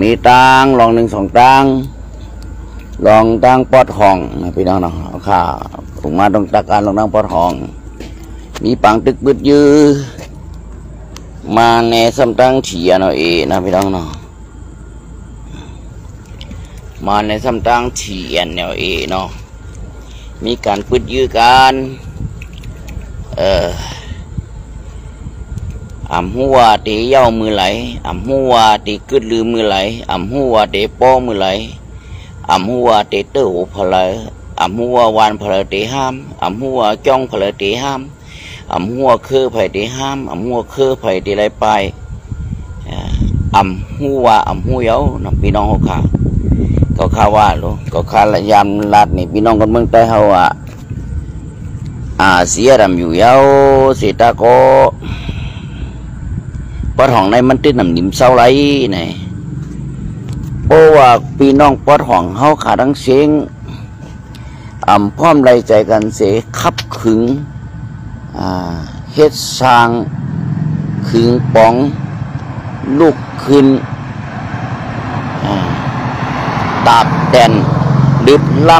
มีตังลองหนึ่งสองตังลองตังปอดห้องนะพี่น้องเนาะเอาข่าถูกมาตรงตะการลองตังปอดห้องมีปังตึกบึดยื้อมาในสัมตังเฉียเนาะนะพี่น้องเนาะมาในสัมตังเฉียเนาะเนาะมีการบึดยื้อกันหัวเตะเย้ามือไหลหัวเตะกึดลือมือไหลหัวเตะป้อมือไหลหัวเตะเต้าพลายหัววานพลายเตะห้ามหัวจ้องพลายเตะห้ามหัวคือไผ่เตะห้ามหัวคือไผ่เตะไรไปหัวเย้านำพี่น้องเขาข่าว่าลูกเขาข่าละยามลัดนี่พี่น้องคนเมืองใต้เขาเสียดำอยู่เย้าเสียตาโกปอดห้องในมันติดน้ำนิ่มเศร้าไรนี่เพราะว่าพี่น้องปอดห้องเขาขาดังเสียงพร้อมไรใจกันเสียขับขึงเฮ็ดสร้างขึงป๋องลูกขึ้นดาบแดนดึบล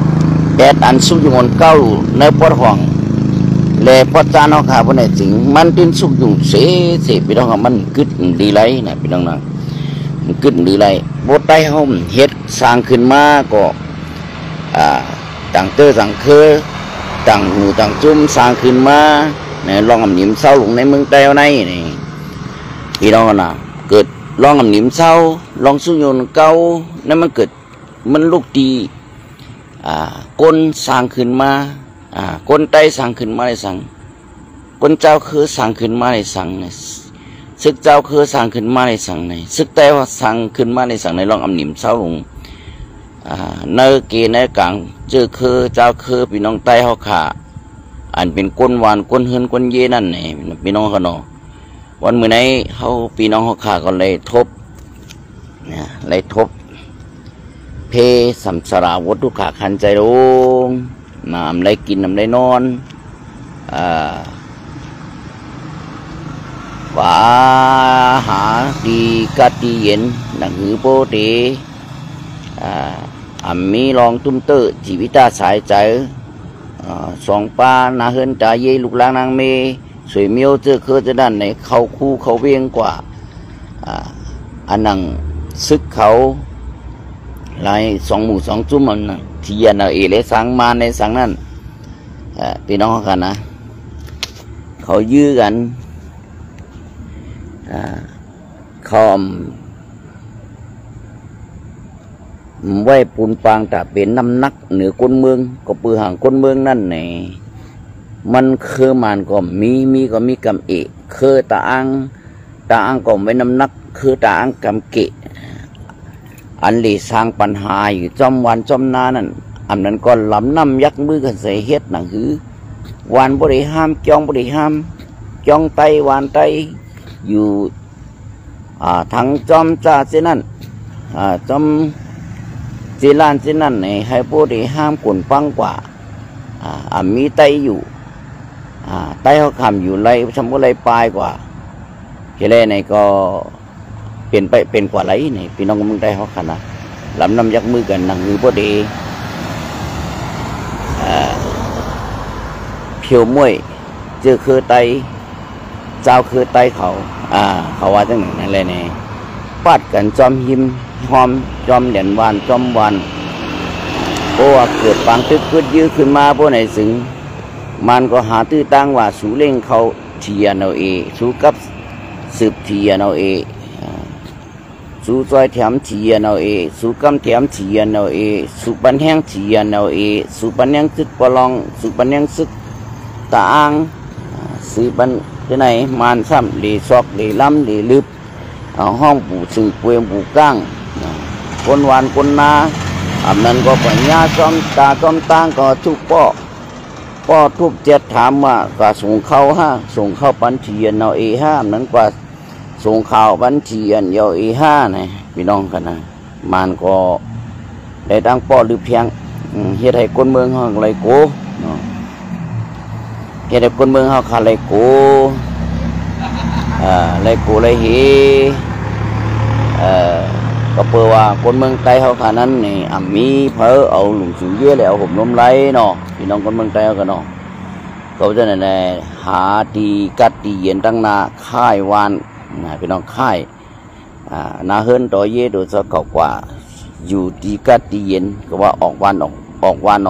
ำแดดอันสุกอยู่บนเก้าในปอดห้องเลยพอจานเอาขาบนไหนสิงมันตินสุกอยู่เสียพี่น้องมันกึดดีไรนะพี่น้องนะมันกึดดีไรบดได้ห้องเฮ็ดสร้างขึ้นมาก็ต่างเตอต่างเคยต่างหูต่างจุ่มสร้างขึ้นมาเนี่ยลองอำนิ่มเศร้าลงในเมืองใต้เอาไหนนี่พี่น้องนะเกิดลองอำนิ่มเศร้าลองสุกอยู่เก้านั่นมันเกิดมันลูกดีก้นสร้างขึ้นมาคนใต้สั่งขึ้นมาได้สั่งคนเจ้าคือสั่งขึ้นมาได้สั่งในศึกเจ้าคือสั่งขึ้นมาได้สั่งในศึกแต่ว่าสั่งขึ้นมาได้สั่งในลองอำนิ่มเศร้าลงเนื้อเกเนื้อกลางเจอคือเจ้าคือพี่น้องใต้เขาขาอันเป็นก้นหวานก้นเฮือนก้นเย่นั่นนี่พี่น้องเขาเนาะวันเมื่อไหนเขาพี่น้องเขาขาก็เลยทบเนี่ยเลยทบเพสัมสราวัตถุขาขันใจลงน้ำได้กินน้ำได้นอนว่าหาดีกัดดีเย็นหนังหือโปเตมีลองตุ้มเตอชีวิตาสายใจสองป้านาเฮินตาเยลูกลางนางเมสวยเมียวเจอเคยจะด้านไหนเขาคู่เขาเวียงกว่าอันนังซึกเขาลายสองหมู่สองจุ่มมันเทียนเลยสังมาในสังนั่นพี่น้องกันนะเขายื้อกันเขาไว้ปูนปางแต่เป็นน้ำนักเหนือคนเมืองก็ปือห่างคนเมืองนั่นไงมันคือมันก็มีก็มีกำเอกคือตาอังก็ไว้น้ำนักคือตาอังกำเกะอันหลีสร้างปัญหาอยู่จอมวันจอมนานั่นอันนั้นก็ล้ำน้ำยักมือกันใส่เฮ็ดหนังหือวันบริห้ามจองบริห้ามจองไตวันไตอยู่ทั้งจอมจ่าเส้นนั่นจอมจีลานเส้นนั่นให้บริห้ามกลุ่นปังกว่ามีไตอยู่ไตเขาคำอยู่ไรชมพูไรปลายกว่าเจเล่ในก็เป็นกว่าไรนี่พี่น้องเมืองใต้เขาขนาดลำน้ำยักมือกันหนังมือพอดีเพียวมวยเจอคือไตเจ้าคือไตเขาว่าจังหนึ่งนั่นเลยเนี่ยปาดกันจอมหิมหอมจอมเหรียญวานจอมวันเพราะว่าเกิดปังตึกเกิดยื้อขึ้นมาพวกไหนสึงมันก็หาตื้อตั้งว่าสูเล่งเขาเทียนเอาสูกับสืบเทียนเอาสูซอยแถมเทียนเอาสูกำแถมเทียนเอาสูปันแห้งเทียนเอาสูปันแห้งซึกปลองสูปันแห้งซึกตาอ่างสือปันที่ไหนมันซ้ำดีซอกดีล้ำดีลึบห้องปู่สืบเวียงปู่ก้างคนหวานคนนาอันนั้นก็ปัญญาจอมตาจอมตั้งก็ทุกป้อทุบเจ็ดถามว่าก็ส่งเข้าส่งเข้าปันเทียนเอานั้นกว่าส่งข่าวบัญชีอันเยาเนี่ยพี่น้องกันนะมันก็ได้ตั้งป้อหรือเพียงเฮ็ดให้คนเมืองเขาอะไรโกเฮ็ดให้คนเมืองเขาขาอะไรโกอะไรโกอะไรเฮ ก็เปิดว่าคนเมืองใต้เขาขานั้นนี่มีเพอเอาหลุมสูงเยอะแล้วผมล้มไล่เนาะพี่น้องคนเมืองใต้เขากันเนาะเขาจะไหนหาตีกัดตีเย็นตั้งนาค่ายวานพี่น้องค่ายนาเฮิรนต่อเย่โดยเฉพาะกว่าอยู่ตีกัดตีเย็นก็ว่าออกวานออกวานอ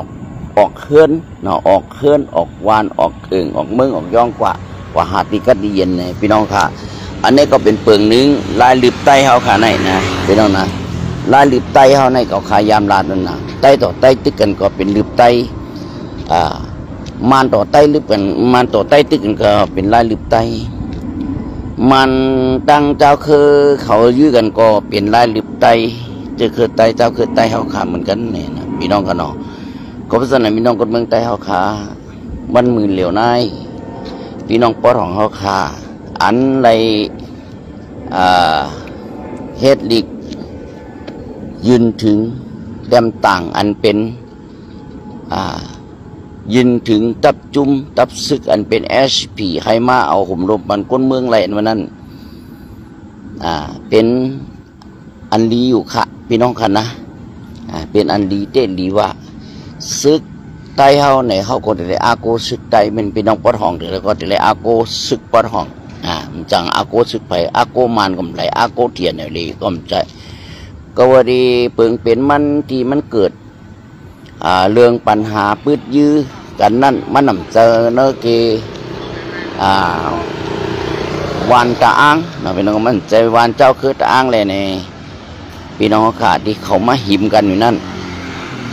อกเฮิรนเนาะออกเฮิรนออกวานออกเอิงออกเมืองออกย่องกว่าหาตีกัดตีเย็นเนี่ยพี่น้องค่ะอันนี้ก็เป็นเปลืองนึงลายลืบไตเขาขาในนะพี่น้องนะลายลืบไตเขาในเขาขายามลาดนั่นนะไตต่อไตตึกกันก็เป็นลืบไตมันต่อไตลืบกันมันต่อไตตึกกันก็เป็นลายลืบไตมันตั้งเจ้าคือเขายื้อกันก็เป็นลายลืบไตเจ้าคือไตเจ้าคือไตเขาขาเหมือนกันเนี่ยนะพี่น้องกันเนาะก็เพราะฉะนั้นพี่น้องคนเมืองไตเขาขามันมือเหลียวนายพี่น้องปอดของเขาขาอันไรเฮ็ดลิกยืนถึงแดมต่างอันเป็นยืนถึงตับจุ่มตับซึกอันเป็นSPให้มาเอาห่มรบมันก้นเมืองไรวันนั้นเป็นอันดีอยู่ค่ะพี่น้องค่ะนะเป็นอันดีเต้นดีว่าซึกไตเฮาในเฮาก็ได้อาโกซึกไตมันพี่น้องปอดห้องเดี๋ยวก็ได้อาโกซึกปอดห้องจังอาโกสึกไปอาโกมันก็ไหลอาโกเทียนเลยก็ไม่ใช่ก็ว่าดีเปิงเป็นมันที่มันเกิดเรื่องปัญหาปืดยื้อกันนั่นมันนำเจอเนอเกวันตาอ้างนะพี่น้องมันใจวันเจ้าคือตาอ้างเลยเนี่ยพี่น้องขาดที่เขามาหิมกันอยู่นั่น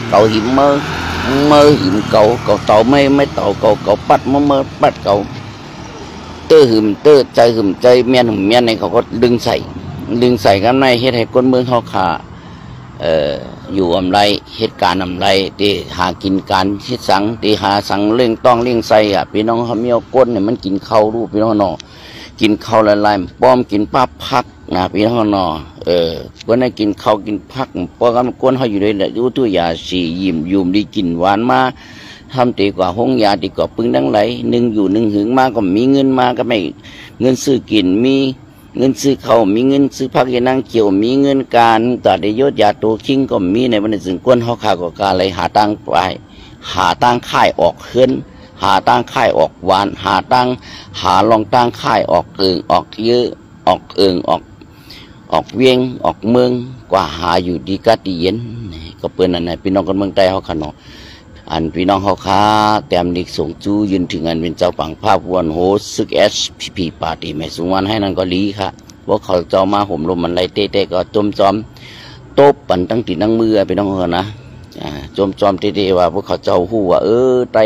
เขาหิมเมื่อหิมเก่าเต่าไม่เต่าเก่าปัดเมื่อปัดเก่าหึมใจหึมใจเมียนหึมเมียนในเขาก็ดึงใส่กันในเฮ็ดให้คนเมืองเขาขาอยู่อำไรเหตุการณ์อำไรที่หากินการเฮ็ดสังที่หาสังเลี้ยงต้องเลี้ยงใส่พี่น้องเขาเมียวก้นเนี่ยมันกินข้าวรูปพี่น้องนอกินข้าวละลายป้อมกินป้าพักนะพี่น้องนอคนนั้นกินข้าวกินพักป้อกันก้นเขาอยู่ด้วยแหละดูตัวยาสียิ้มยุ่มดีกินหวานมาทำตีกว่าห้องยาตีกว่าปึ้งดังไหลหนึ่งอยู่หนึ่งหึงมาก็มีเงินมาก็ไม่เงินซื้อกินมีเงินซื้อเขามีเงินซื้อพักยานั่งเกี่ยวมีเงินการตัดได้ยศยาตัวคิงก็มีในวันนี้ถึงก้นเขาขาก็การเลยหาตังไปหาตังค่ายออกเฮือนหาตังค่ายออกหวานหาตังหาลองตังค่ายออกเอิงออกเยอะออกเอิงออกเวียงออกเมืองกว่าหาอยู่ดีกัดดีเย็นก็เปิดนั่นแหละพี่น้องคนเมืองใต้เขาขนมอันพี่น้องเขาค้าแต้มนิกส่งจูยืนถึงอันเป็นเจ้าปังภาพวันโหซึกSPปาร์ตี้แม่สุวรรณให้นั่นก็ลีค่ะว่าเขาเจ้ามาห่มลมมันไรเต้ก็จมจอมโต๊ะปั่นตั้งตีนั่งมือพี่น้องเขานะจมจอมเต้ว่าพวกเขาเจ้าหู้ว่าไต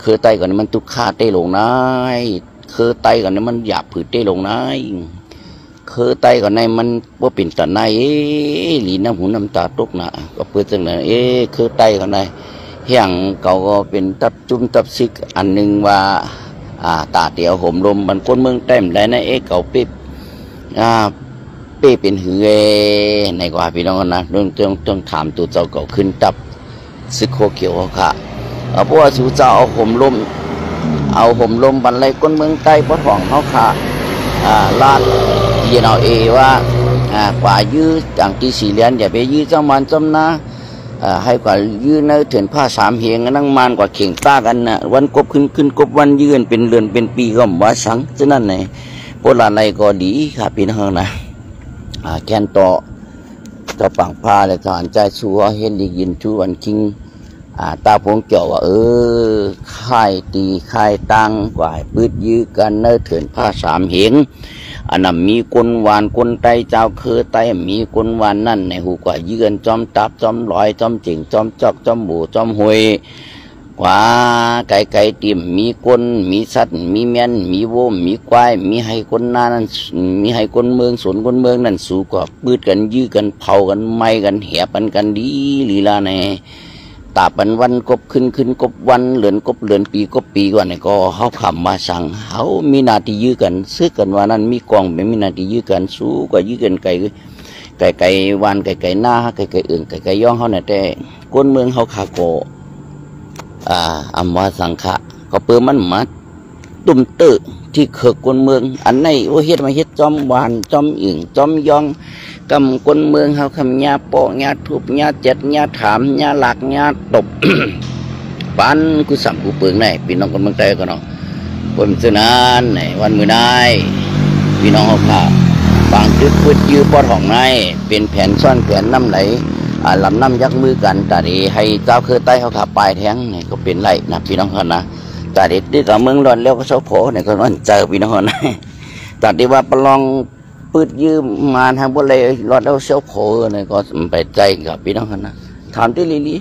คือไตก่อนนี้มันตุกฆ่าเต้ลงนายคือไตก่อนนี้มันหยาบผืดเต้ลงนายคือไตก่อนในมันว่าเป็นตาในหลีน้ำหูน้ำตาตกนะก็เพื่อจังเลยคือไตก่อนในเฮียงเขาก็เป็นตับจุ่มตับซิกอันหนึ่งว่าตาเตียวห่มลมมันคนเมืองเต็มเลยนะเขาเป๊ะเป็นหือในกว่าพี่น้องนะต้องถามตัวเจ้าเก่าขึ้นตับซึกโคเขียวค่ะเพราะว่าสูเจ้าเอาห่มลมบรรลัยคนเมืองใต้ปอดห้องเขาค่ะลาดเย็นเอาว่ากว่ายื้ออย่างที่สี่เหรียญอย่าไปยื้อจำมันจำนะให้กว่ายืนในเถื่อนผ้าสามเฮียงนั่งมันกว่าเข่งต้ากันนะวันกบขึ้นกบวันยืนเป็นเดือนเป็นปีก็ว่าสังฉะนั้นไงโบราณในก็ดีค่ะพี่น้องนะแกนต่อจะปังผ้าเลยทหารใจชัวเห็นดียินทุวันคิงตาพงเกี่ยวว่าค่ายตีค่ายตังกว่าปืดยื้อกันในเถื่อนผ้าสามเฮียงอันนั้นมีคนหวานคนไตเจ้าคือไตมีคนหวานนั่นในหูกว่ายืนจอมตับจอมลอยจอมจิงจอมจอกจอมบูจอมหวยกว่าไก่ติ่มมีคนมีสัตว์มีเมียนมีโวมีควายมีให้คนหน้านั่นมีให้คนเมืองสวนคนเมืองนั่นสูกว่าปืดกันยื้อกันเผากันไม้กันแหบกันดีลีลาในตาปันวันกบขึ้นกบวันเลือนปีกบปีกว่านี่ก็เขาขำมาสั่งเขามีนาทียื้อกันซื้อกันว่านั้นมีกองเป็นมีนาทียื้อกันสู้กว่ายื้อกันไก่วันไก่หน้าไก่อื่นไก่ย่องเขาเนี่ยแต่ก้นเมืองเขาขาโกอัมวาสังขะก็เปิดมันมาตุ่มตื้อที่เขกก้นเมืองอันไหนว่าเฮ็ดมาเฮ็ดจอมวานจอมอึ่งจอมย่อง กำคนเมืองเขาคำญาโปะญาทุบญาเจ็ดญาถามญาหลักญาตบ บ้านกูสั่งกูเปิงไหนพี่น้องคนเมืองไทยก็เนาะคนสนานไหนวันมือนายพี่น้องเขาข่าบางจุดพุดยื้อปอดห้องในเป็นแผ่นซ่อนแผ่นน้ำไหลลำน้ำยักมือกันแต่ดีให้เจ้าคือใต้เขาขาปลายแทงนี่ก็เป็นไรนะพี่น้องเขานะแต่เด็กที่ต่อเมืองร้อนแล้วก็เสาโผเนี่ยก็ร้อนเจอพี่น้องเขานะแต่ที่ว่าประลองปืดยืมมาทางบนเลยรอดแล้วเสาโผเนี่ยก็ไปใจกับพี่น้องเขานะถามที่ลี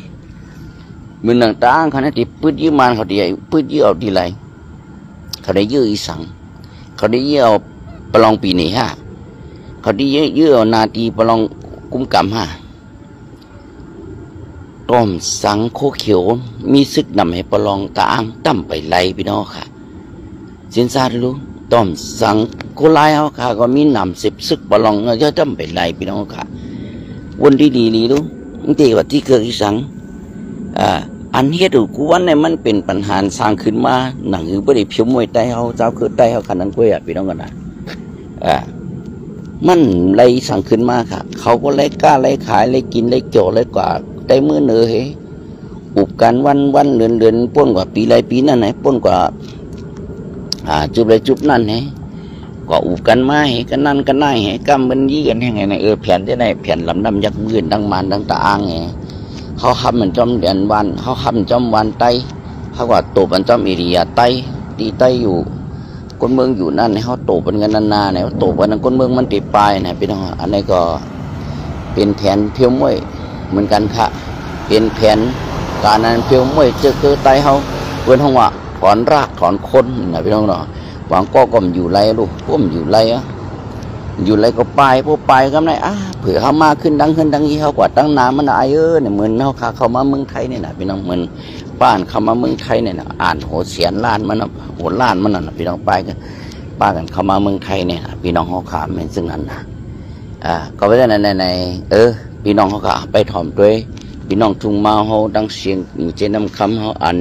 มือหนังตาเขาเนี่ยที่ปืดยืมมาเขาดีปืดยืมเอาดีไรเขาได้ยืมอีสังเขาได้ยืมเอาประลองปีนี้ฮะเขาได้ยืมเอานาทีประลองกุ้มกำฮะต้มสังโคเขียวมีซึกนำให้ประลองตาอังตั้มไปไล่พี่น้องค่ะสินซาดูต้มสังโคไล่เขาค่ะก็มีนำ10ซึกประลองก็ตั้มไปไล่พี่น้องค่ะวันดีดีดูที่ว่าที่เกิดที่สังอันเฮ็ดกูวันนี้มันเป็นปัญหาสร้างขึ้นมาหนังไม่ได้เพียวมวยใต้เขาเจ้าคือใต้เขาขนาดกล้วยพี่น้องกันนะมันไล่สั่งขึ้นมาค่ะเขาก็ไล่กล้าไล่ขายไล่กินไล่เกี่ยวไล่กว่าได้มือเนื้อเฮอุบกันวันเดือนป้นกว่าปีไรปีนั่นไหนป้นกว่าจุบไรจุบนั่นไงก็อุบกันมาเฮกันนั่นกันนั่นเฮกำมันยี่กันยังไงในแผ่นที่ไหนแผ่นลำน้ำยักษ์มือดังมันดังตาอ่างไงเขาทำมันจอมเดือนวันเขาทำจอมวันไตเขาว่าโตมันจอมอิริยาไตตีไตอยู่คนเมืองอยู่นั่นเขาโตเป็นกันนานๆเนี่ยโตเป็นคนเมืองมันตีปลายนะพี่น้องอันนี้ก็เป็นแผนเพียวมวยเหมือนกันค่ะเป็นแผนการนั้นเพียวมวยเจอเกิดไตเขาเพื่อนห้องว่าถอนรากถอนคนนะพี่น้องเนาะหวังก็มอยู่ไรลูกพุ่มอยู่ไรอยู่ไรก็ไปพวกไปก็ไม่เผื่อเขามาขึ้นดังนี้เขากว่าตั้งน้ำมันเนี่ยเหมือนเขามาเมืองไทยเนี่ยนะพี่น้องเหมือนบ้านเขามาเมืองไทยเนี่ยนะอ่านโหเสียนล้านมันโหล้านมันน่ะพี่น้องไปกันป้ากันเขามาเมืองไทยเนี่ยพี่น้องเขาขามเป็นซึ่งนั้นนะก็ไปได้ในพี่น้องเขาก็ไปถ่อมด้วยพี่น้องทุ่งมาเขาดังเสียงเจน้ำคำเขาอัน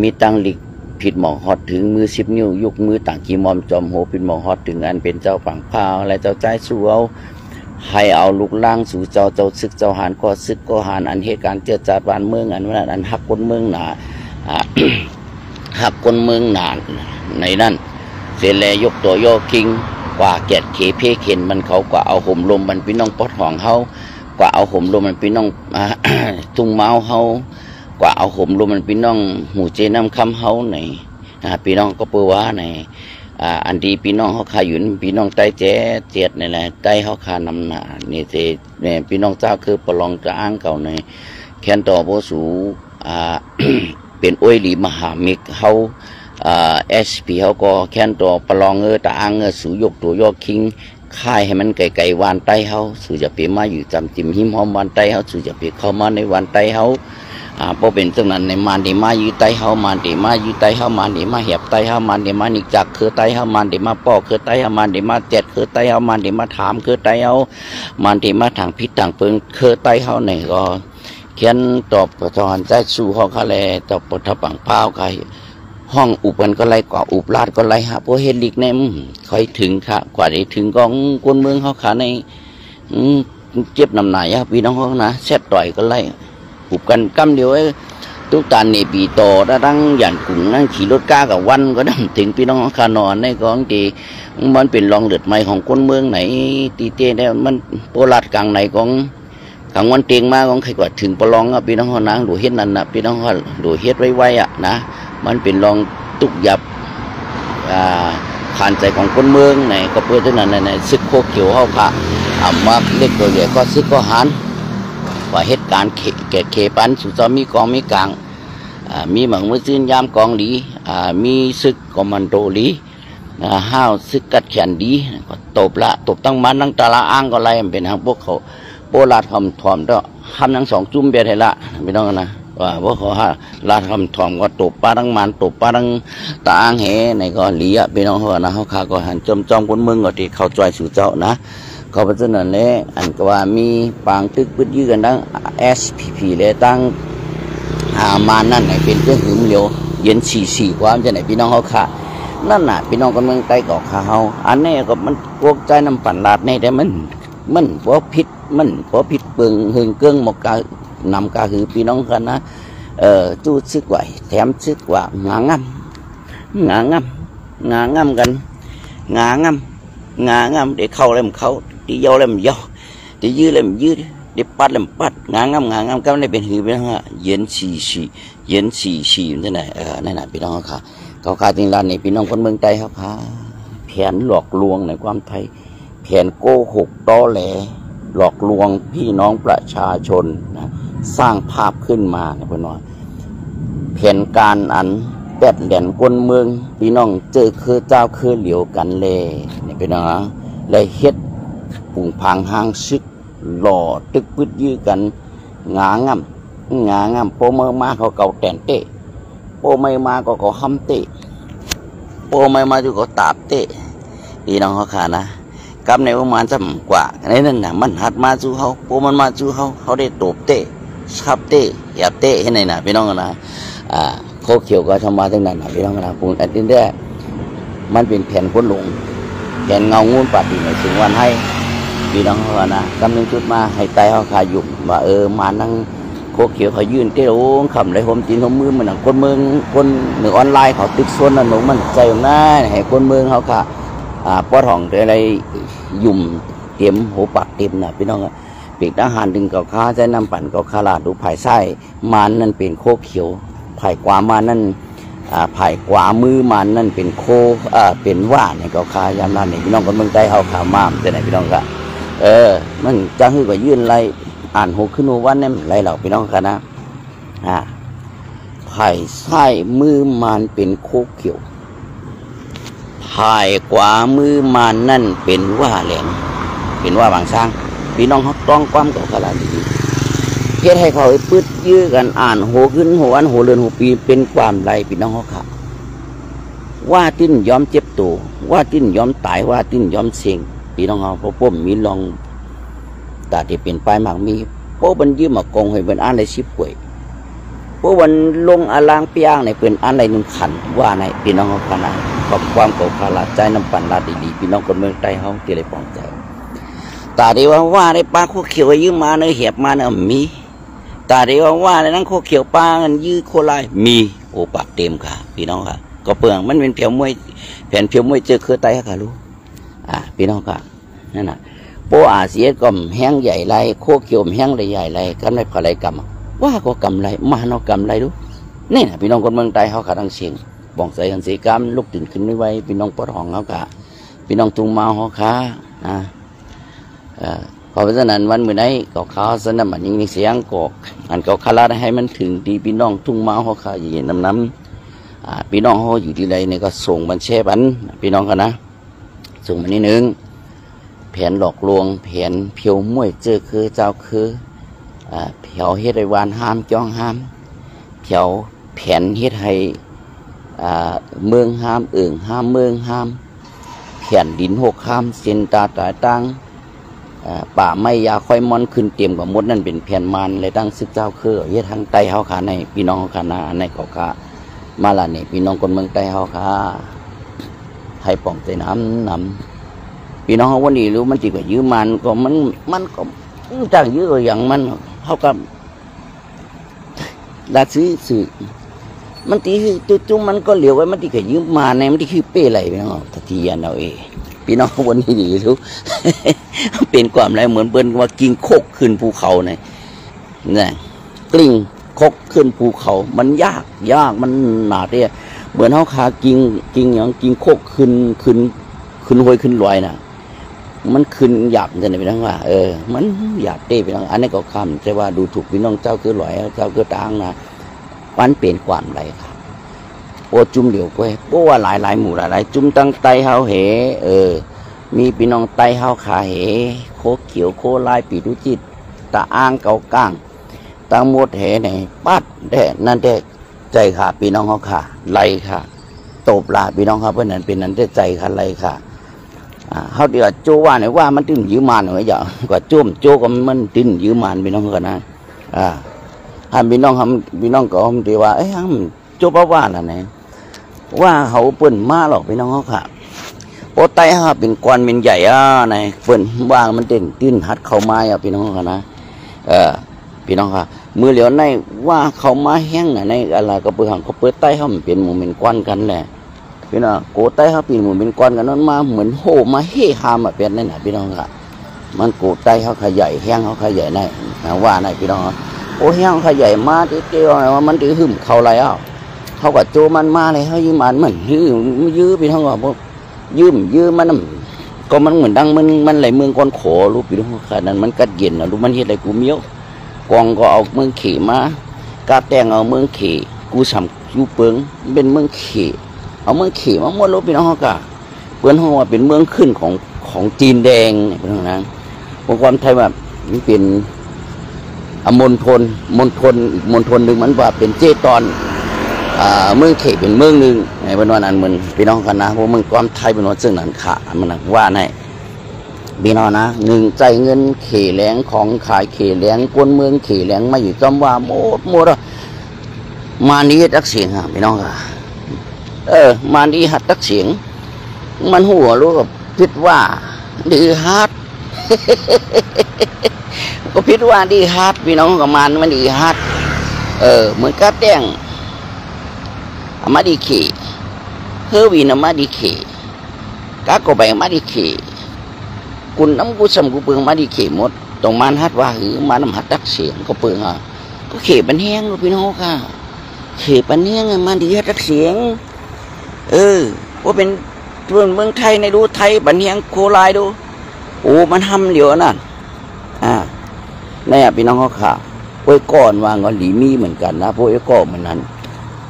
มีตั้งหลิกผิดหมอกฮอดถึงมือ10 นิ้วยกมือต่างกีมอมจอมโหผิดหมอกฮอดถึงอันเป็นเจ้าฝั่งพาวอะไรเจ้าใจสู้เอาให้เอาลูกล่างสู่เจ้าศึกเจ้าหานก็ศึกก็หานอันเหตุการณ์เจือจาดบ้านเมืองอันนั้นอันหักคนเมืองหนาหักคนเมืองหนาในนั้นเสร็จแล้วยกตัวโยคิงกว่าเกียรติเพเข็นมันเขากว่าเอาห่มลมมันพี่น้องปอดห่องเขากว่าเอาห่มลมมันพี่น้องทุ่งเมาเขากว่าเอาห่มลมมันพี่น้องหูเจน้ำคำเขาไหนพี่น้องก็เปื้อว่าไหนอันดีพี่น้องเขาขาอยู่พี่น้องไตเจ็ดนี่แหละไตเขาขานำหนานี่เจเนี่ยพี่น้องเจ้าคือประลองจะอ้างเก่าในแคนต่อโบสูเป็นอ้อยหลีมหามิกเขาSP เขาก็แค่นตัวประลองตาอังสูยกตัวยกคิงค่ายให้มันไก่วานไตเขาสู่จะเปลี่ยนมาอยู่จำจิมหิมหอมวานไตเขาสู่จะเปลี่ยนเข้ามาในวานไตเขาพอเป็นตรงนั้นในมันเดมาอยู่ไตเขามันเดมาอยู่ไตเขามันเดมาเหียบไตเขามันเดมานิจักคือไตเขามันเดมาปอกคือไตเขามันเดมาเจ็ดคือไตเขามันเดมาถามคือไตเขามันเดมาทางพิษทางเปิงคือไตเขาเนี่ยก็เขียนตอบประทานใจสู่เขาเขาเลยตอบปฐปังเป้าใครห้องอุบกันก็ไล่กว่าอุบลาดก็ไล่ฮะพวกเฮลิกเนี่ยค่อยถึงค่ะกว่าได้ถึงกองคนเมืองเขาขาในเจ็บนำไหนพี่น้องเขานะแซ่บต่อยก็ไล่อุบกันกำเดียวทุกตาเนปีโตดังหยันกุ้งนั่งขี่รถก้ากับวันก็ดังถึงพี่น้องเขาขานอนในกองตีมันเป็นรองเลือดใหม่ของคนเมืองไหนตีเต้เนี่ยมันโปรดกลางไหนของกลางวันเตียงมาของใครกว่าถึงประลองพี่น้องเขานางดูเฮ็ดนั่นนะพี่น้องเขาดูเฮ็ดไว้นะมันเป็นรองตุกยับผ่านใจของคนเมืองไหนก็เพื่อที่นั่นในซึกโคเขียวเขาค่ะมาเล็กตัวใหญ่ก็ซึกก็หันว่าเหตุการณ์เขปันสุดมีกองมีกลางมีหมังมือซื่นยามกองหลีมีซึกคอมมานโดหลีห้าวซึกกัดแขนดีก็ตบตั้งมันตั้งตาละอ้างก็ไล่เป็นทางพวกเขาโบราณทำถ่อมก็ทำทั้ง2 จุ่มเบียดให้ละไม่ต้องนะว่าพวกเขาลาทำถ่อมก็ตบปลาทั้งมันตบปลาทั้งตาอ้างเหในก็หลีพี่น้องเขานะเขาขาก็หันจอมคนเมืองก็ที่เขาจอยสู่เจ้านะเขาเป็นส่วนนั้นเลยอันก็ว่ามีปางตึกพื้นยืกันทั้ง SPP เลยตั้งมานั่นไหนเป็นเครื่องหืมเหลียวเย็น4ความจะไหนพี่น้องเขาขานั่นน่ะพี่น้องคนเมืองใต้ก็ขาเขาอันนี้ก็มันพวกใจน้ำปั่นลาดในแต่มัน มันบ่ผิดเปิงหึงเกิ้งหมกกานำกาคือพี่น้องกันนะจู้ซึกไหวแถมซึกว่างางำกันงางำเดี๋ยวเข้าเล่มเข้าที่ย่อเล่มย่อที่ยืดเล่มยืดเดี๋ยวปัดเล่มปัดงางำก็ไม่ได้เป็นหือพี่น้องฮะเย็นฉีนั่นแหละนั่นแหละพี่น้องค่ะเขาขาจริงร้านนี้พี่น้องคนเมืองไทยครับค่ะแผนหลอกลวงในความไทยแผนโกหกต้อแหลหลอกลวงพี่น้องประชาชนนะสร้างภาพขึ้นมาเนี่ยพี่น้องแผนการอันแปดแหลนคนเมืองพี่น้องเจอคือเจ้าคือเหลียวกันเลยเนี่ยพี่น้องเลยเฮ็ดปุ่งพังห้างซึกหล่อตึกพึดยื้อกันงางำโปเมื่อมาเขาเก่าแต่นเตะโปไม่มาก็เขาห้ำเตะโปไม่มาจู่ก็ตาบเตะพี่น้องเขาขานะกำในประมาณจำกว่าในนั้นน่ะมันหัดมาจู่เขาโปมันมาจู่เขาได้ตบเตะชับเตะหยาบเตะให้ไหนน่ะพี่น้องนะโคเขียวก็ทำมาตั้งนานนะพี่น้องนะคุณอันนี้ได้มันเป็นแผ่นพ้นหลงแผ่นเงางูปัดอยู่ในถึงวันให้พี่น้องเขานะกำนึงชุดมาให้ไตเขาขายุ่งว่ามานั่งโคเขียวเขายื่นเต้าคำไรผมจีนผมมือมันคนเมืองคนหนึ่งออนไลน์เขาติ๊กส่วนนั่นหนูมันใจหน้าให้คนเมืองเขาค่ะปอดห้องอะไรยุ่มเตรียมหัวปักเต็มนะพี่น้องปีกทหารดึงเกาค้าใจน้ำปั่นเกาคาลาดูภายไส้มันนั่นเป็นโคเขียวภายกว่ามานั่นภายกว่ามือมันนั่นเป็นโคเป็นว่าในเกาค้ายามนั้นนี่พี่น้องคนเมืองใต้เขาข่าวมามแต่ไหนพี่น้องก็มันจะหื้อก็ยื่นไรอ่านหัวขึ้นหัววันนี่ไรเหล่าพี่น้องกันนะภายไส้มือมันเป็นโคเขียวภายกว่ามือมันนั่นเป็นว่าแหลมเป็นว่าบางสร้างพี่น้องเขาต้องความเกาคาลาดีเฮ็ดให้เขาปืดยื้อกันอ่านหัวขึ้นหัววันหัวเรือนหัวปีเป็นความไรพี่น้องเขาค่ะว่าติ้นยอมเจ็บตัวว่าติ้นยอมตายว่าติ้นยอมเสี่ยงพี่น้องเขาพอป้มมีลองตาที่เป็นปลายหมากมีพวกมันยืมมากงให้เป็นอันใดชิบป่วยพวกมันลงอลางเปียงในเป็นอันใดหนึ่งขันว่าในพี่น้องเขาขนาดความเก่าขลาดใจน้ำปั่นลาดีๆพี่น้องคนเมืองใต้เขาที่ได้ปองใจตาดีว่าในปลาโคเขียวยืมมาเนื้อเหียบมาเนื้อมีตาดีว่าในนั้นโคเขียวปลาเงินยื้อโคลายมีโอปากเต็มค่ะพี่น้องค่ะก็เปลืองมันเป็นเพียวมวยแผ่นเพียวมวยเจอคือไตค่ะรู้พี่น้องค่ะนั่นน่ะโปอาเซียก็แห้งใหญ่ไรโคเขียวแห้งใหญ่ไรกันไม่พอไรกำว่าก็กำไรมาเนาะกำไรรู้นี่นะพี่น้องคนเมืองใต้เขาขาดังเสียงบ่องใส่กันสีกำลุกตื่นขึ้นไม่ไหวพี่น้องปอดห้องเขากะพี่น้องทุ่งมาเขาขาพอเพราะฉะนั้นวันเมื่อไหร่ก็เขาสนับมันยิงเสียงกอกอันก็คาราให้มันถึงที่พี่น้องทุ่งมาเขาขาอยู่น้ำพี่น้องเขาอยู่ที่ใดเนี่ยก็ส่งบัญชีบันพี่น้องกันนะส่งมานิดนึงแผนหลอกลวงแผนเพียวมวยเจอคือเจ้าคือเพียวเฮ็ดให้วานห้ามจ้องห้ามเพียวแผนเฮ็ดให้เมืองห้ามห้ามเมืองห้ามแผ่นดินหกห้ามเส้นตาตายตั้งป่าไม้ยาค่อยมอนขึ้นเตรียมกับมดนั่นเป็นแผ่นมันเลยตั้งซึกเจ้าคือเฮ็ดทางใต้เฮาขาในพี่น้องเฮาขานะในเกาะขามาละนี่พี่น้องคนเมืองใต้เฮาขาให้ป้องใจน้ำพี่น้องเขาวันนี้รู้มันจีกว่ายืมมันก็มันก็จ้างยืมอย่างมันเขากับดาซื้อมันตีจุ่มมันก็เหลียวไว้มันตีกว่ายืมมาในมันตีคือเป้ไหลพี่น้องทัทียันเอาพี่น้องวันนี้ดีรู้ เป็นความไรเหมือนเบิ้ลว่ากิ่งโคกขึ้นภูเขาเนี่ยนี่กลิ้งโคกขึ้นภูเขามันยากมันหนาเนี่ยเหมือนเขาขากิ่งอย่างกิ่งโคกขึ้นห้วยขึ้นลอยนะมันขึ้นหยาบจะไหนพี่น้องว่ามันหยาบเต้พี่น้องอันนี้ก็คำแต่ว่าดูถูกพี่น้องเจ้าคือลอยเจ้าคือตางนะมันเป็นความไรครับโอ้จุ่มเดียวก็เพราะว่าหลายหมู่หลายจุ่มตั้งไตเฮาเหมีพี่น้องไตเฮาขาเหโคเขียวโคลายปีดุจิตตาอ้างเกาก้างตังหมดเหไหนปัดแด่นั่นแด่ใจค่ะพี่น้องเขาค่ะไรค่ะตบลาพี่น้องเขาเพื่อนนั้นเป็นนั้นได้ใจค่ะไรค่ะเขาเดี๋ยวโจว่าเนี่ยว่ามันติ้นยืมมันเหรออย่ากว่าโจก็มันติ้นยืมมันพี่น้องกันนะถ้าพี่น้องก็เดี๋ยวว่าโจว่าล่ะเนี่ยว่าเขาเปิ่นมาหรอกพี่น้องเขาค่ะ โอไตฮะเป็นก้อนเป็นใหญ่ในเฟิ่นว่างมันเด่นตื้นหัดเข้ามาพี่น้องกันนะพี่น้องค่ะมือเหลียวในว่าเขามาแห้งในอะไรก็เปิดหังเขาเปิดไตเขามันเป็นหมูเป็นก้อนกันแหละพี่น้องโกไตเขาเป็นหมูเป็นก้อนกันนั้นมาเหมือนโหมาเฮฮามาเป็นนั่นแหละพี่น้องค่ะมันโกไตเขาขยายแห้งเขาขยายในว่าในพี่น้องโอ้แห้งขยายมาที่เดียวว่ามันถือหึมเขาอะไรเขากับโจมันมาเลยเขายืมมันเหมือนยื้อพี่น้องว่ายืมมันก็มันเหมือนดังมันไหลเมืองก้อนโขลูกพี่น้องค่ะนั้นมันกัดเย็นนะลูกมันเฮ็ดอะไรกูเมี้ยวกองก็เอาเมืองขี่มากาแตงเอาเมืองขี่กูสำยูเปิงเป็นเมืองขี่เอาเมืองขี่มาหมดลูกพี่น้องค่ะเพื่อนเขาว่าเป็นเมืองขึ้นของจีนแดงพี่น้องนะองค์ความไทยแบบมันเป็นมณฑลหนึ่งมันว่าเป็นเจตอนเมืองเขเป็นเมืองหนึ่งในวันนั้นเหมือนพี่น้องกันนะเพราะเมืองความไทยเป็นวันซึ่งนั้นขามันว่าในพี่น้องนะหนึ่งใจเงินเขแหลงของขายเขแหลงกวนเมืองเขแหลงมาอยู่จำว่าหมดมานี้ตักเสียงพี่น้องค่ะมานี้หัดตักเสียงมันหัวรู้กับพิดว่าดีฮาร์ดก็พิดว่าดีฮาร์ดพี่น้องกับมันดีฮาร์ดเหมือนกาแตงมาดีเขเฮวินมาดีเขกาโกไปมาดีเขกุนน้ำกูสมกูเปลืองมาดีเขหมดตรงมันฮัดว่าหือมันน้ำหัดตักเสียงก็เปลืองก็เขปันแห้งลูกพี่น้องค่ะเขปันแห้งมาดีฮัดตักเสียงว่าเป็นเมืองไทยในดูไทยปันแห้งโคลายดูโอ้มันทำเหลียวนั่นเนี่ยพี่น้องเขาค่ะโอ้ยก้อนวางก็หลีมีเหมือนกันนะพวกไอ้ก้อนเหมือนนั้น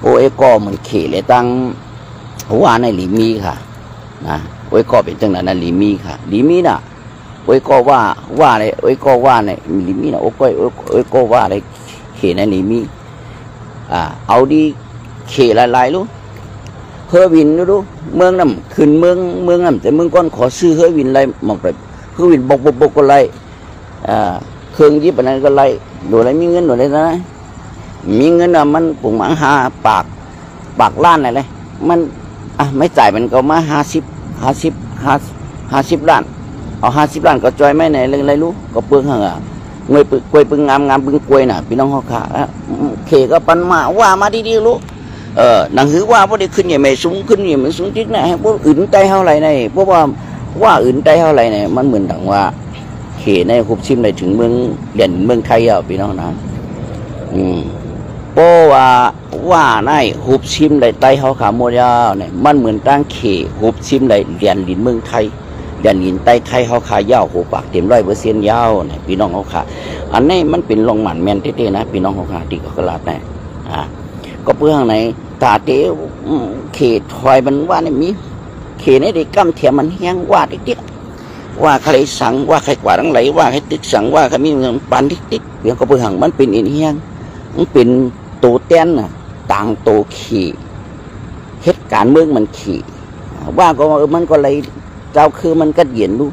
โอ้ยก้อนเหมือนเขเลยตั้งว่าในหลีมีค่ะนะโอ้ยก้อนเป็นจังนั้นนะหลีมีค่ะหลีมีน่ะโอ้ยก้อนว่าอะไรโอ้ยก้อนว่าในหลีมีน่ะโอ้ยก้อนว่าอะไรเขในหลีมีเอาดีเขหลายๆลูกเฮอวินดูเมืองน้ำขึ้นเมืองน้ำแต่เมืองก้อนขอซื้อเฮอวินไรมองไปเฮอวินบกก็ไรเครื่องยิบอะไรก็ไรดูอะไรมีเงินดูอะไรนะมีเงินมันปุ่งหมังหาปากล้านอะไรมันไม่จ่ายมันก็มา50 ล้านเอา50 ล้านก็จอยไม่ไหนเรื่องอะไรรู้ก็เปลืองเหรอเงยกล้วยปึงงามปึงกล้วยน่ะพี่น้องเขาขาเขก็ปันมาว่ามาดีๆรู้หนังสือว่าพวกได้ขึ้นอย่างไม่สูงขึ้นอย่างไม่สูงจริงนะพวกอื่นใจเท่าไรในเพราะว่าอื่นใจเท่าไรในมันเหมือนดังว่าเขในคุบชิมในถึงเมืองเด่นเมืองไทยพี่น้องนะเพราะว่าในคุบชิมในไตเขาขาโมยาวเนี่ยมันเหมือนตั้งเขคุบชิมในเด่นลินเมืองไทยเด่นลินไตไทยเขาขายาวหูปากเต็ม100%ยาวเนี่ยพี่น้องเขาขาอันนี้มันเป็นลงหมันแมนเต้ๆนะพี่น้องเขาขาที่กระลาดเนี่ยก็เพื่อข้างในตาเต๋เขตถอยมันว่าเนี่ยมีเขตในเด็กกำเทียมมันแห้งว่าติ๊กว่าใครสั่งว่าใครกวาดทั้งไหลว่าใครติ๊กสั่งว่าใครมีเงินปันติ๊กเพียงก็เพื่อข้างมันเป็นอินแห้งมันเป็นโตเต้นต่างโตขี่เหตุการณ์เมืองมันขี่ว่าก็มันก็เลยเจ้าคือมันกัดเย็นดู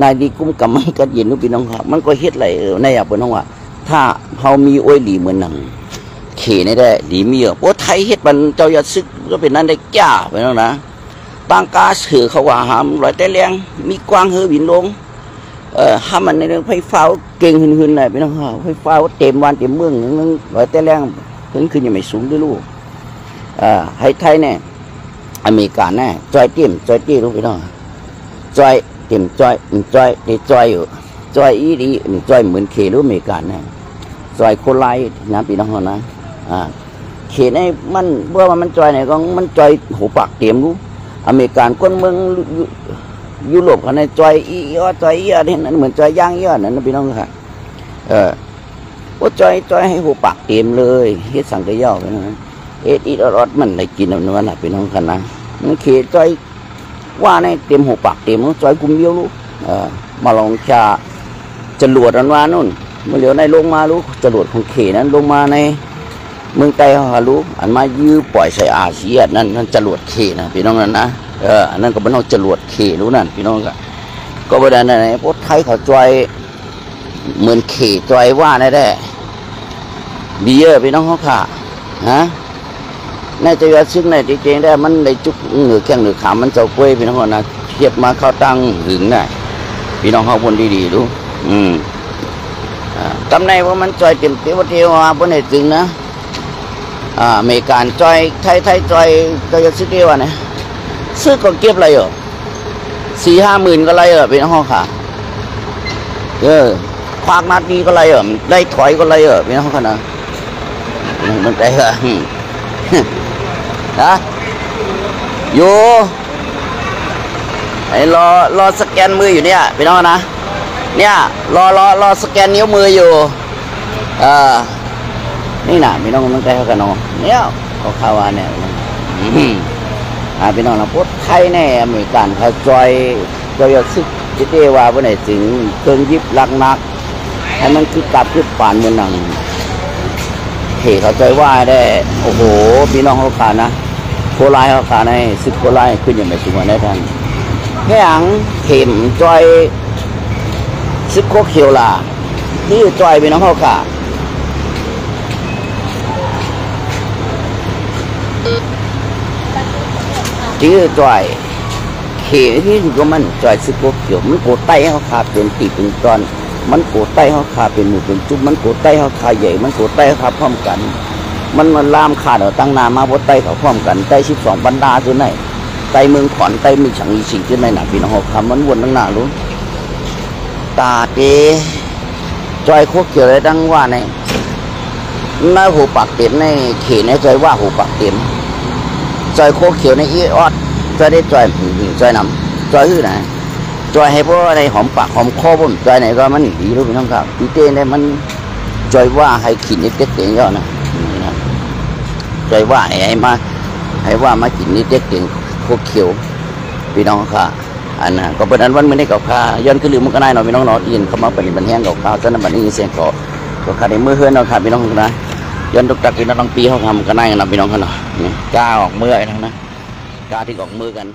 นายดีกุ้มกับมันกัดเย็นดูพี่น้องครับมันก็เฮ็ดอะไรในอย่างเป็นน้องว่าถ้าเขามีโอ้ยหลีเหมือนหนังเขในได้ดีมีเพราะไทยเฮ็ดมันเจ้าอย่าซึกก็เป็นนั้นได้จ้าไปแล้วนะตั้งกาสือเขาว่าหามลอยแต่แรงมีกว้างเฮือบินลงห้ามมันในเรื่องไฟฟ้าเก่งหึนๆเลยไปน้องไฟฟ้าเต็มวันเต็มเมืองนึงลอยแต่แรงขึ้นยังไม่สูงด้วยลูกให้ไทยเนี่ยอเมริกาแน่จอยเตี้ยลูกไปน้องจอยเต็มจอยอยู่จอยอีดีจอยเหมือนเขรู้อเมริกาแน่จอยโคไลนะพี่น้องนะเขตในมันเมื่อมันจอยไหนก็มันจอยหูปากเต็มรู้อเมริกันคนเมืองยุโรปเขาในจอยอีเนี่ยนั่นเหมือนจอยย่างนั่นนะพี่น้องค่ะว่าจอยให้หูปากเต็มเลยเฮ็ดสั่งกระย่อไปนะเฮ็ดอีรอดมันได้กินนั่นนะพี่น้องกันนะมันเขตจอยว่าในเต็มหูปากเต็มจอยกุมเบี้ยวรู้มาลองชาจรวดอันว่านู่นเมื่อเดี๋ยวในลงมารู้จรวดของเขตนั้นลงมาในเมืองไทยเขารู้อันมายื้อปล่อยใส่อาเซียนนั่นจรวดเขนะพี่น้องนั่นนะอันนั้นก็เป็นเอาจรวดเขรู้นั่นพี่น้องก็ประเด็นไหนพวกไทยเขาจอยเหมือนเขจอยว่าได้ดีเยอะพี่น้องเขาค่ะน่าจะยอดซึ้งในจริงๆได้มันได้จุกเหนือแข้งเหนือขามันเจ้ากล้วยพี่น้องนะเข เก็บมาเข้าตั้งหึงได้พี่น้องเขาบนดีๆดูตำแหน่งว่ามันจอยเต็มเทวเทวาบนไหนจึงนะอเมริกันจอยไทยจอยก็จะซื้อเดียวนะซื้อก็เก็บอะไรเหรอ4-5 หมื่นก็ไรเหรอพี่น้องเขาค่ะควากนัดนี้ก็ไรเหรอได้ถอยก็ไรเหรอพี่น้องเขานะมันใจเหรอนะอยู่ไอ้รอสแกนมืออยู่เนี่ยพี่น้องนะเนี่ยรอสแกนนิ้วมืออยู่นี่นะพี่น้องมันใจเขากันเนาะเนี่ยเขาข่าวว่าเนี่ยพี่น้องนะพูดไทยแน่อเมริกันเขาจอยซึกจิตเตว่าวันไหนถึงเครื่องยิบลักนักให้มันคือกลับขึ้นป่านเหมือนหนังเขาใจว่าได้โอ้โหพี่น้องเขาขาดนะโคไลเขาขาดในซึกโคไลขึ้นอย่างไรสุวรรณได้ทันแค่หังเข็มจอยซึกโคเขียวล่ะนี่จอยพี่น้องเขาขาดชื่อจอยเขียที่ก็มันจอยซึกโคเขียวมันโกไตเขาขาดเป็นตีเป็นตอนมันโกไตเขาขาดเป็นหมู่เป็นจุ๊บมันโกไตเขาขาใหญ่มันโกไตเขาขาพร้อมกันมันลามขาดเอาตั้งนามาบดไตเขาพร้อมกันไต12 บรรดาตัวไหนไตเมืองขอนไตเมืองฉางอีสิงตัวไหนหนักพี่น้องเขาคำมันวนตั้งนาลุ้นตาเตจอยโคเขียวเลยตั้งว่าในน้าหูปากเต็มในเขตในจอยว่าหูปากเต็มจอยโคเขียวในอีออดจอยได้จอยจอยนำจอยหื้อไหนจอยให้พวกในหอมปากหอมคอผมจอยไหนก็มันดีรู้พี่น้องครับพี่เต้เนี่ยมันจอยว่าให้ขินนิดเด็กเก่งเยอะนะจอยว่าให้ว่ามาขินนิดเด็กเก่งโคเขียวพี่น้องค่ะอันน่ะก็เป็นอันวันไม่ได้กับข้าย้อนขึ้นลืมมันก็ได้หน่อยพี่น้องเนาะยินเข้ามาเป็นบันแห้งกับข้าวฉะนั้นบันนี้เสียงก็ขาดในมือเฮือนเราขาดพี่น้องนะย้อนตุกตักกินน้องปีเขาทำก็ได้กันนะพี่น้องเขาเนาะกล้าออกมือไอ้ทั้งนะกล้าที่ออกมือกัน